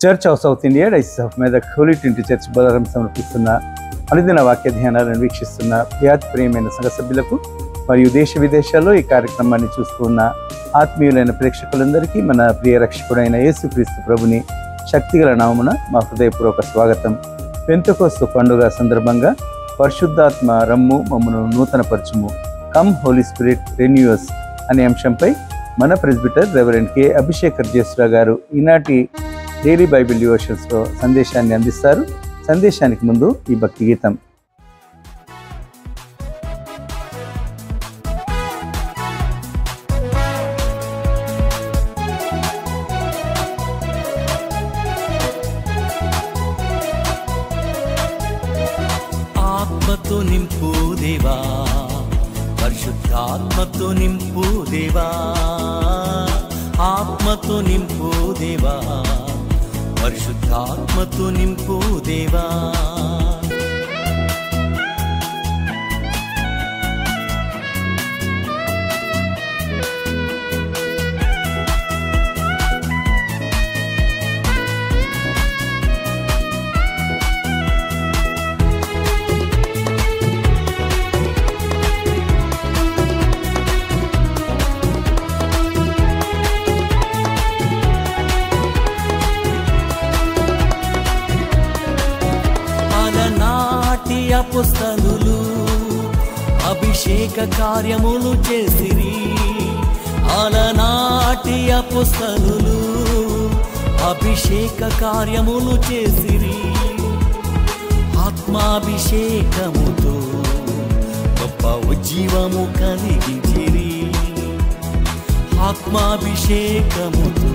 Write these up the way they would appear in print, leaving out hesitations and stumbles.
Church of south India diocese of Medak holy trinity church Bodharam సమర్పిస్తున్న అనుదిన వాక్య ధ్యానాలను వీక్షిస్తున్న ప్రియమైన సంఘ సభ్యులకు మరియు దేశ విదేశాల్లో ఈ కార్యక్రమాన్ని చూస్తున్న ఆత్మీయులైన ప్రేక్షకులందరికీ మన ప్రియ రక్షకుడైన యేసుక్రీస్తు ప్రభుని శక్తిగల నామమున మా హృదయపూర్వక స్వాగతం. పెంతెకోస్తు పండుగ సందర్భంగా పరిశుద్ధాత్మ రమ్ము మమ్మను నూతనపరచుము, కమ్ హోలీ స్పిరిట్ రెన్యూస్ అనే అంశంపై మన ప్రెస్బిటర్ రెవరెండ్ కె అభిషేక్ జేసురా గారు ఈనాటి డైలీ బైబిల్ డివోషన్స్లో సందేశాన్ని అందిస్తారు. సందేశానికి ముందు ఈ భక్తి గీతం. ఆత్మతో నింపు దేవా, పరిశుద్ధాత్మతో నింపు దేవా, ఆత్మతో నింపు దేవా, పరిశుద్ధాత్మతో నింపు దేవా. అపోస్తలులు అభిషేక కార్యములు చేసిరి, అలనాటి అపోస్తలులు అభిషేక కార్యములు చేసిరి. ఆత్మాభిషేకముతో గొప్ప ఉజ్జీవము కలిగించిరి, ఆత్మాభిషేకముతో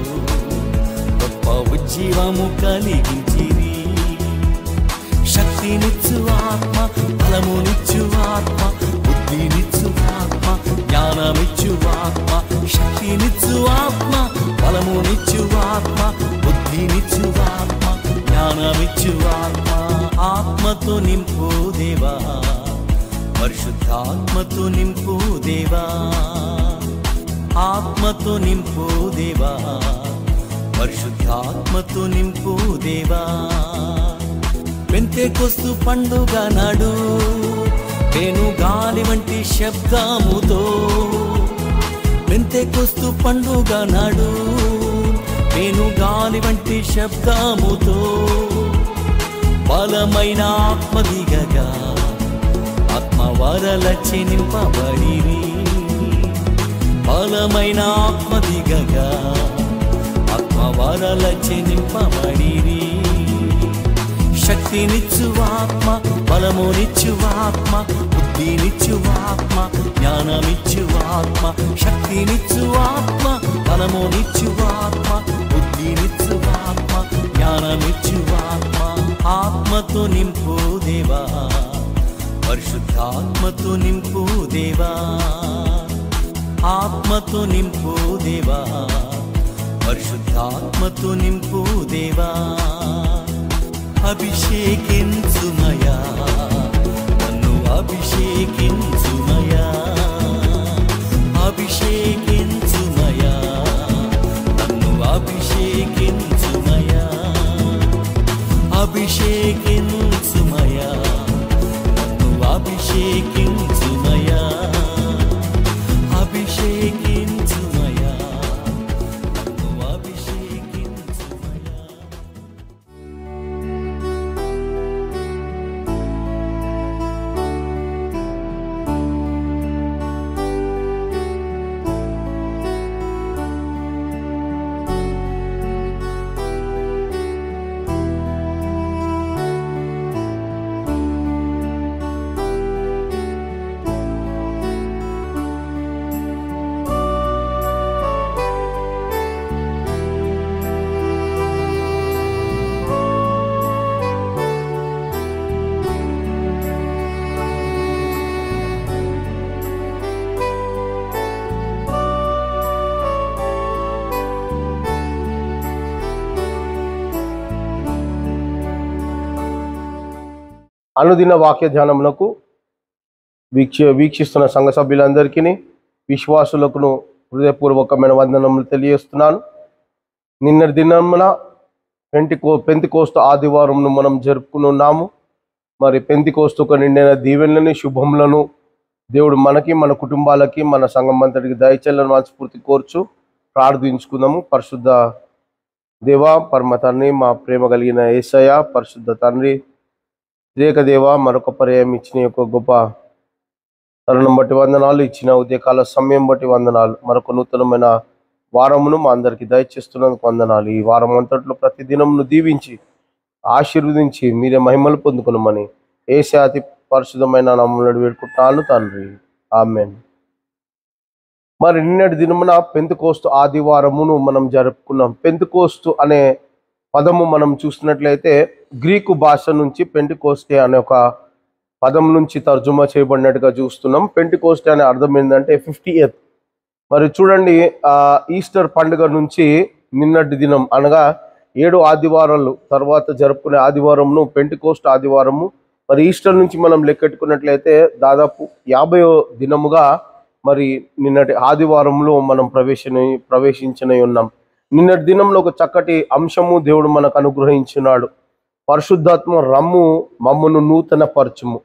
గొప్ప ఉజ్జీవము కలిగించిరి. శక్తినిచ్చు ఆత్మ, బలమునిచ్చు ఆత్మ, బుద్ధినిచ్చు ఆత్మ, జ్ఞానమిచ్చు ఆత్మ. శక్తినిచ్చు ఆత్మ, బలమునిచ్చు ఆత్మ, బుద్ధినిచ్చు ఆత్మ, జ్ఞానమిచ్చు ఆత్మ. ఆత్మతో నింపు దేవా, పరిశుద్ధాత్మతో నింపు దేవా, ఆత్మతో నింపు దేవా, పరిశుద్ధాత్మతో నింపు దేవా. పెంతెకోస్తు పండుగ నాడు పెను గాలి వంటి శబ్దముతో, పెంతెకోస్తు పండుగ నాడు పెను గాలి వంటి శబ్దముతో బలమైన ఆత్మ దిగగా ఆత్మవరలచే నింపబడిరి, బలమైన ఆత్మ దిగగా ఆత్మవరలచే నింపబడిరి. శక్తినిచ్చు ఆత్మ, బలమునిచ్చు ఆత్మ, బుద్ధినిచ్చు ఆత్మ, జ్ఞానమిచ్చు ఆత్మ. శక్తినిచ్చు ఆత్మ, బలమునిచ్చు ఆత్మ, బుద్ధినిచ్చు ఆత్మ, జ్ఞానమిచ్చు ఆత్మ. ఆత్మతో నింపు దేవా, పరిశుద్ధాత్మతో నింపు దేవా, ఆత్మతో నింపు దేవా, పరిశుద్ధాత్మతో నింపు దేవా. అభిషేకించుమయా, నన్ను అభిషేకించుమయా, అభిషేకించుమయా, నన్ను అభిషేకించుమయా, అభిషేకించుమయా, నన్ను అభిషేకించుమయా, అభిషేకించుమయా, నన్ను అభిషేకించుమయా. అనుదిన వాక్య ధ్యానమునకు వీక్షిస్తున్న సంఘ సభ్యులందరికీ విశ్వాసులకు హృదయపూర్వకమైన వందనములు తెలియజేస్తున్నాను. నిన్నటి దినమున పెంతికోస్తు ఆదివారంను మనం జరుపుకున్నాము. మరి పెంతికోస్తు ఒక నిండైన దీవెనలని, శుభములను దేవుడు మనకి, మన కుటుంబాలకి, మన సంఘం అంతటికి దయచేయాలని మనస్ఫూర్తి కోర్చు ప్రార్థించుకుందాము. పరిశుద్ధ దేవా, పరమ తండ్రి, మా ప్రేమ కలిగిన యేసయ్య, పరిశుద్ధ తండ్రి, త్రియేక దేవ, మరొక పర్యాయం ఇచ్చిన యొక్క గొప్ప తరుణం బట్టి వందనాలు, ఇచ్చిన ఉదయకాల సమయం బట్టి వందనాలు, మరొక నూతనమైన వారమును మా అందరికి దయచేస్తున్నందుకు వందనాలు. ఈ వారం అంతట్లో ప్రతి దినమును దీవించి ఆశీర్వదించి మీరే మహిమలు పొందుకునమని యేసయ్య అతి పరిశుద్ధమైన నామములో వేడుకుంటున్నాను తండ్రి, ఆమేన్. మరి నిన్నటి దినమున పెంతెకోస్తు ఆదివారమును మనం జరుపుకున్నాం. పెంతెకోస్తు అనే పదము మనం చూసినట్లయితే గ్రీకు భాష నుంచి పెంటెకోస్తే అనే ఒక పదం నుంచి తర్జుమా చేయబడినట్టుగా చూస్తున్నాం. పెంటెకోస్తే అనే అర్థం ఏంటంటే 50th. మరి చూడండి, ఈస్టర్ పండుగ నుంచి నిన్నటి దినం అనగా 7 ఆదివారాలు తర్వాత జరుపుకునే ఆదివారంను పెంటెకోస్తు ఆదివారము. మరి ఈస్టర్ నుంచి మనం లెక్కెట్టుకున్నట్లయితే దాదాపు 50వ దినముగా మరి నిన్నటి ఆదివారంలో మనం ప్రవేశించనై ఉన్నాం. నిన్నటి దినంలో ఒక చక్కటి అంశము దేవుడు మనకు అనుగ్రహించినాడు. పరిశుద్ధాత్మ రమ్ము మమ్మల్ని నూతన పరచుము.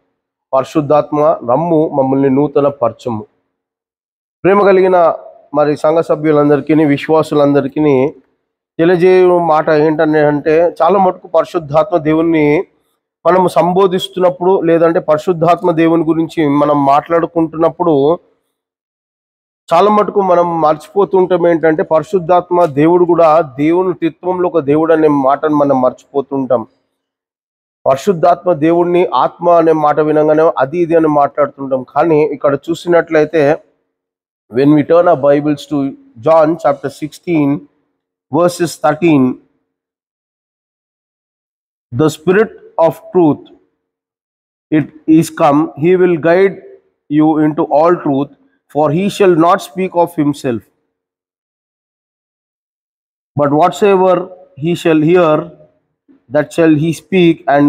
పరిశుద్ధాత్మ రమ్ము మమ్మల్ని నూతన పరచుము. ప్రేమ కలిగిన మరి సంఘ సభ్యులందరికీ, విశ్వాసులందరికీ తెలియజేయ మాట ఏంటంటే, చాలా మటుకు పరిశుద్ధాత్మ దేవుణ్ణి మనము సంబోధిస్తున్నప్పుడు, లేదంటే పరిశుద్ధాత్మ దేవుని గురించి మనం మాట్లాడుకుంటున్నప్పుడు చాలా మటుకు మనం మర్చిపోతుంటాం. ఏంటంటే పరిశుద్ధాత్మ దేవుడు కూడా దేవుని తత్వంలో ఒక దేవుడు అనే మాటను మనం మర్చిపోతుంటాం. పరిశుద్ధాత్మ దేవుడిని ఆత్మ అనే మాట వినగానే అది ఇది అని మాట్లాడుతుంటాం. కానీ ఇక్కడ చూసినట్లయితే when we turn our Bibles to John chapter 16 verses 13, the Spirit of truth, it is come, he will guide you into all truth, for he shall not speak of himself, but whatsoever he shall hear, that shall he speak, and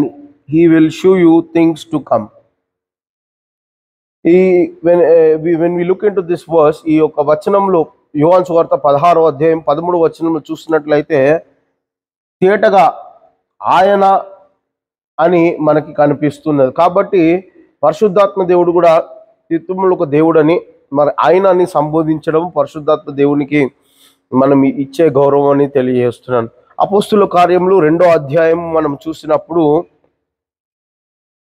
he will show you things to come. When we look into this verse, ఈ యొక్క వచనంలో యోహాను సువార్త 16వ అధ్యాయం 13వ వచనంలో చూసినట్లయితే తేటగా ఆయన అని మనకి కనిపిస్తున్నది. కాబట్టి పరిశుద్ధాత్మ దేవుడు కూడా తత్వంలో ఒక దేవుడని, మరి ఆయనని సంబోధించడం పరిశుద్ధాత్మ దేవునికి మనం ఇచ్చే గౌరవం అని తెలియజేస్తున్నాను. అపోస్తుల కార్యములు 2వ అధ్యాయం మనం చూసినప్పుడు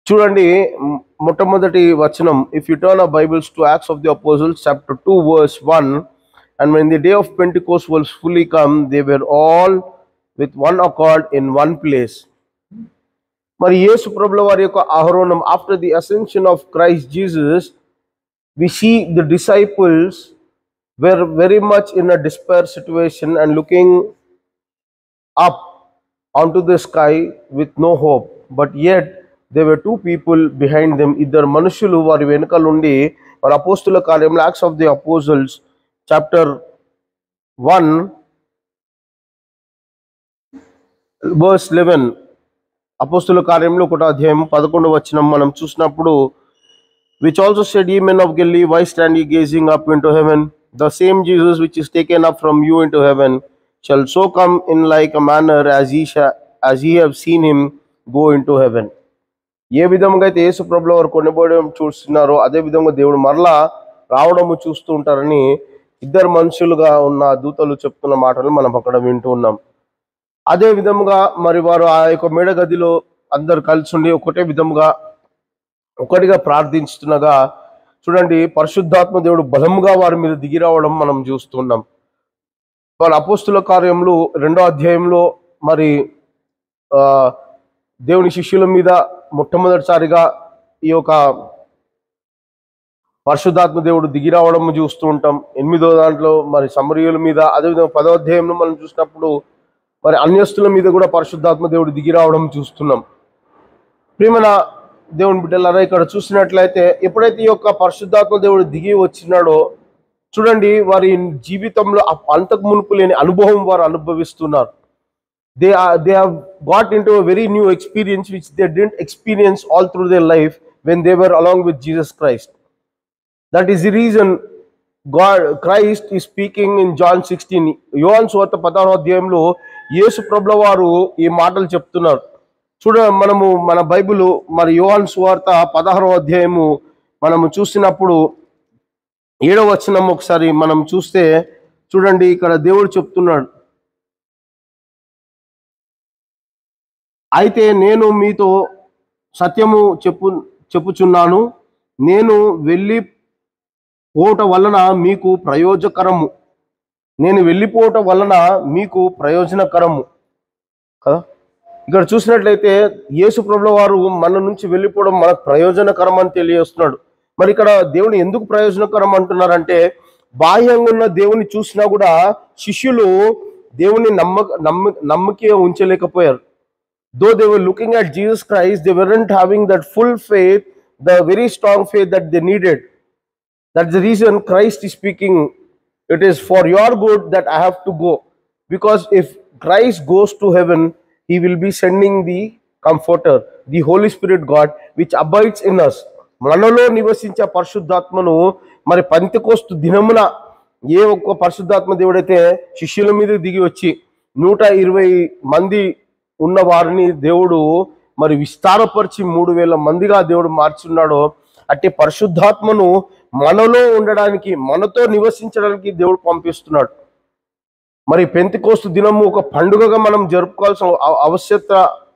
చూడండి, మొట్టమొదటి వచనం, if you turn our Bibles to Acts of the Apostles chapter 2 verse 1, and when the day of Pentecost was fully come, they were all with one accord in one place. మరి యేసు ప్రభుల వారి యొక్క ఆరోహణం, after the ascension of Christ Jesus, we see the disciples were very much in a despair situation and looking up onto the sky with no hope, but yet there were 2 people behind them. ఇద్దరు మనుషులు వారి వెనుకలుండి, మరి అపోస్తుల కార్యంలో acts of the Apostles chapter 1 verse 11, అపోస్తుల కార్యంలో 1వ అధ్యాయం 11వ వచనం మనం చూసినప్పుడు, which also said, ye men of Galilee, why stand ye gazing up into heaven? The same Jesus which is taken up from you into heaven shall so come in like a manner as ye have seen him go into heaven. ఏ విధంగా అయితే యేసు ప్రభుల వారు కొనిపోవడం చూస్తున్నారో అదే విధంగా దేవుడు మరలా రావడము చూస్తూ ఉంటారని ఇద్దరు మనుషులుగా ఉన్న దూతలు చెప్తున్న మాటలు మనం అక్కడ వింటూ ఉన్నాం. అదే విధముగా మరి వారు ఆ యొక్క మేడ గదిలో అందరు కలిసి ఉండి ఒకటిగా ప్రార్థించుతుండగా చూడండి, పరిశుద్ధాత్మ దేవుడు బలముగా వారి మీద దిగి రావడం మనం చూస్తున్నాం. వాళ్ళ అపోస్తుల కార్యములు 2వ అధ్యాయంలో మరి దేవుని శిష్యుల మీద మొట్టమొదటిసారిగా ఈ యొక్క పరిశుద్ధాత్మ దేవుడు దిగి రావడం చూస్తూ ఉంటాం. 8వ దాంట్లో మరి సమరయుల మీద, అదేవిధంగా 10వ అధ్యాయంలో మనం చూసినప్పుడు మరి అన్యస్తుల మీద కూడా పరిశుద్ధాత్మ దేవుడు దిగి రావడం చూస్తున్నాం. ప్రియమైన దేవుని బిడ్డలారా, ఇక్కడ చూసినట్లయితే ఎప్పుడైతే ఈ యొక్క పరిశుద్ధాత్మ దేవుడు దిగి వచ్చినాడో చూడండి, వారి జీవితంలో అంతకు మునుపు లేని అనుభవం వారు అనుభవిస్తున్నారు. They have got into a very new experience which they didn't experience all through their life when they were along with Jesus Christ. That is the reason Christ is speaking in John 16. యోహాను సువార్త 16వ అధ్యాయంలో యేసు ప్రభుల వారు ఈ మాటలు చెప్తున్నారు. మనము మన బైబిల్ మరి యోహాను సువార్త 16వ అధ్యాయము మనము చూసినప్పుడు 7వ వచనం ఒకసారి మనం చూస్తే చూడండి, ఇక్కడ దేవుడు చెప్తున్నాడు, అయితే నేను మీతో సత్యము చెప్పుచున్నాను, నేను వెళ్ళిపోవటం వలన మీకు ప్రయోజకరము, నేను వెళ్ళిపోవటం వలన మీకు ప్రయోజనకరము కదా. ఇక్కడ చూసినట్లయితే యేసు ప్రభుల వారు మన నుంచి వెళ్ళిపోవడం మనకు ప్రయోజనకరం అని తెలియజేస్తున్నాడు. మరి ఇక్కడ దేవుని ఎందుకు ప్రయోజనకరం అంటున్నారంటే, బాహ్యంగా ఉన్న దేవుని చూసినా కూడా శిష్యులు దేవుని నమ్మకే ఉంచలేకపోయారు. Though they were looking at Jesus Christ, they weren't having that full faith, the very strong faith that they needed. That's the reason Christ is speaking, it is for your good that I have to go. Because if Christ goes to heaven, he will be sending the comforter, the Holy Spirit God, which abides in us. మనలో నివసించే పరిశుద్ధాత్మను మరి Pentecost దినమున ఏ ఒక్క పరిశుద్ధాత్మ దేవుడైతే శిష్యుల మీద దిగి వచ్చి 120 మంది ఉన్న వారిని దేవుడు మరి విస్తారపరిచి 3000 మందిగా దేవుడు మార్చున్నాడో, అట్టి పరిశుద్ధాత్మను మనలో ఉండడానికి, మనతో నివసించడానికి దేవుడు పంపిస్తున్నాడు. మరి పెంతెకోస్తు దినము ఒక పండుగగా మనం జరుపుకోవాల్సిన ఆవశ్యకత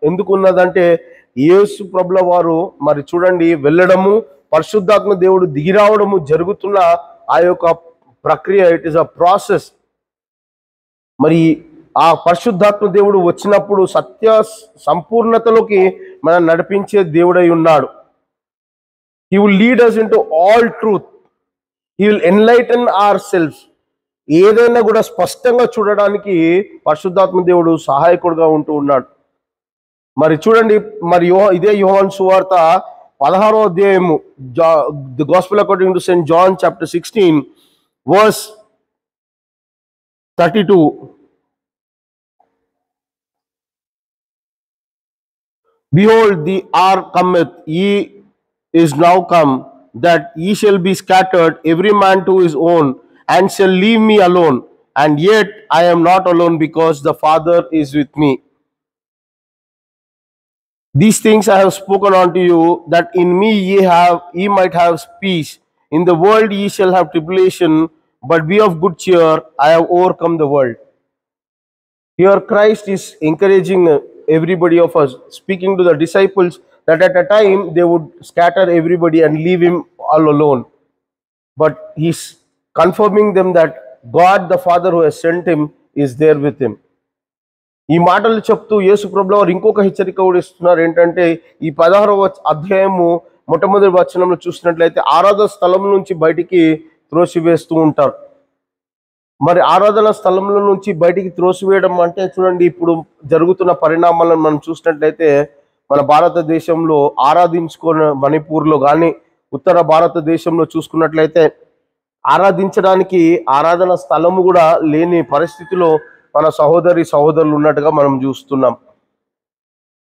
ఎందుకు ఉన్నదంటే, యేసు ప్రభుల వారు మరి చూడండి వెళ్ళడము, పరిశుద్ధాత్మ దేవుడు దిగిరావడము జరుగుతున్న ఆ యొక్క ప్రక్రియ, ఇట్ ఈస్ అ ప్రాసెస్. మరి ఆ పరిశుద్ధాత్మ దేవుడు వచ్చినప్పుడు సత్య సంపూర్ణతలోకి మనం నడిపించే దేవుడై ఉన్నాడు. He will lead us into all truth. He will enlighten ourselves. ఏదైనా కూడా స్పష్టంగా చూడడానికి పరిశుద్ధాత్మ దేవుడు సహాయకుడుగా ఉంటూ ఉన్నాడు. మరి చూడండి, మరి ఇదే యోహాను సువార్త 16వ అధ్యాయము, the gospel according to saint John chapter 16 verse 32. Behold, the hour cometh, ye is now come, that ye shall be scattered, every man to his own, and shall leave me alone. And yet I am not alone, because the Father is with me. These things I have spoken unto you, that in me ye might have peace. In the world ye shall have tribulation, but be of good cheer, I have overcome the world. Here Christ is encouraging everybody of us, speaking to the disciples, that at a time they would scatter everybody and leave him all alone. But he's confirming them that God the Father who has sent him is there with him. ఈ మాటలు చెప్తూ యేసు ప్రభుల వారు ఇంకొక హెచ్చరిక కూడా ఇస్తున్నారు. ఏంటంటే, ఈ 16వ అధ్యాయము మొట్టమొదటి వచనంలో చూసినట్లయితే ఆరాధన స్థలం నుంచి బయటికి త్రోసివేస్తూ ఉంటారు. మరి ఆరాధన స్థలంలో నుంచి బయటికి త్రోసివేయడం అంటే చూడండి, ఇప్పుడు జరుగుతున్న పరిణామాలను మనం చూసినట్లయితే మన భారతదేశంలో ఆరాధించుకున్న మణిపూర్లో కానీ ఉత్తర భారతదేశంలో చూసుకున్నట్లయితే ఆరాధించడానికి ఆరాధన స్థలము కూడా లేని పరిస్థితిలో మన సహోదరులు ఉన్నట్టుగా మనం చూస్తున్నాం.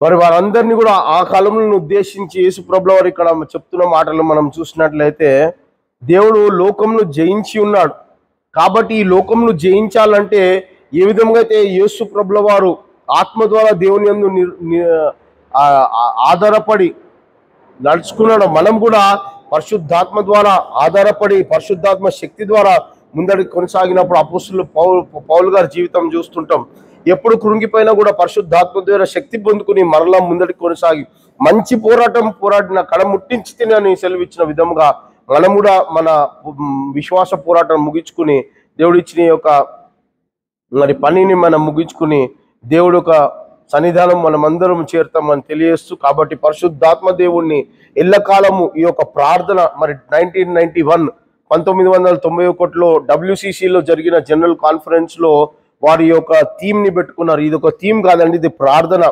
మరి వారందరినీ కూడా ఆ కాలంలో ఉద్దేశించి యేసు ప్రభుల వారు ఇక్కడ చెప్తున్న మాటలు మనం చూసినట్లయితే, దేవుడు లోకంను జయించి ఉన్నాడు. కాబట్టి ఈ లోకంను జయించాలంటే ఏ విధంగా అయితే యేసు ప్రభుల వారు ఆత్మ ద్వారా దేవుని యందు ఆధారపడి నడుచుకున్నాడు, మనం కూడా పరిశుద్ధాత్మ ద్వారా ఆధారపడి పరిశుద్ధాత్మ శక్తి ద్వారా ముందడికి కొనసాగినప్పుడు అపోస్తలులు పౌలు గారి జీవితం చూస్తుంటాం. ఎప్పుడు కృంగిపోయినా కూడా పరిశుద్ధాత్మ ద్వారా శక్తి పొందుకుని మరలా ముందడికి కొనసాగి మంచి పోరాడిన కడ ముట్టించితేనే అని సెలవిచ్చిన విధముగా మనం కూడా మన విశ్వాస పోరాటం ముగించుకుని దేవుడు ఇచ్చిన యొక్క మరి పనిని మనం ముగించుకుని దేవుడు ఒక సన్నిధానం మనమందరం చేరుతామని తెలియజేస్తూ, కాబట్టి పరిశుద్ధాత్మ దేవుణ్ణి ఎల్లకాలము ఈ యొక్క ప్రార్థన మరి 1991లో WCCలో జరిగిన జనరల్ కాన్ఫరెన్స్ లో వారి యొక్క థీమ్ ని పెట్టుకున్నారు. ఇది ఒక థీమ్ కాదండి, ఇది ప్రార్థన.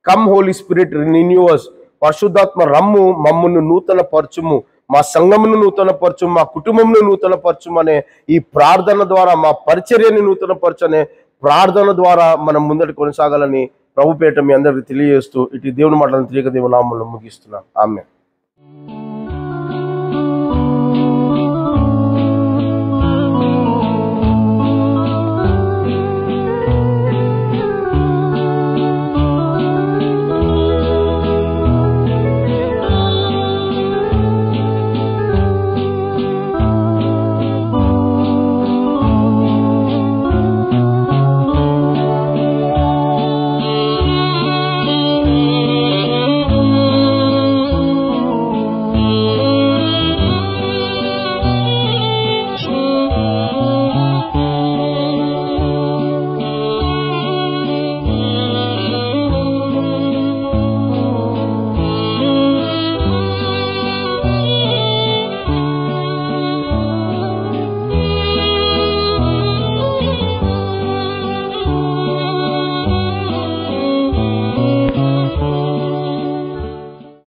కమ్ హోలీ స్పిరిట్ రిన్యూవర్స్, పరిశుద్ధాత్మ రమ్ము మమ్మును నూతన పరచుము, మా సంఘమును నూతన పరచుము, మా కుటుంబంను నూతన పరచుము అనే ఈ ప్రార్థన ద్వారా, మా పరిచర్యని నూతన పరచనే ప్రార్థన ద్వారా మనం ముందటి కొనసాగాలని ప్రభుపేట మీ అందరికి తెలియజేస్తూ ఇటు దేవుని మాటలను తిరిగి దేవుని నామములో ముగిస్తున్నాను. ఆమేన్.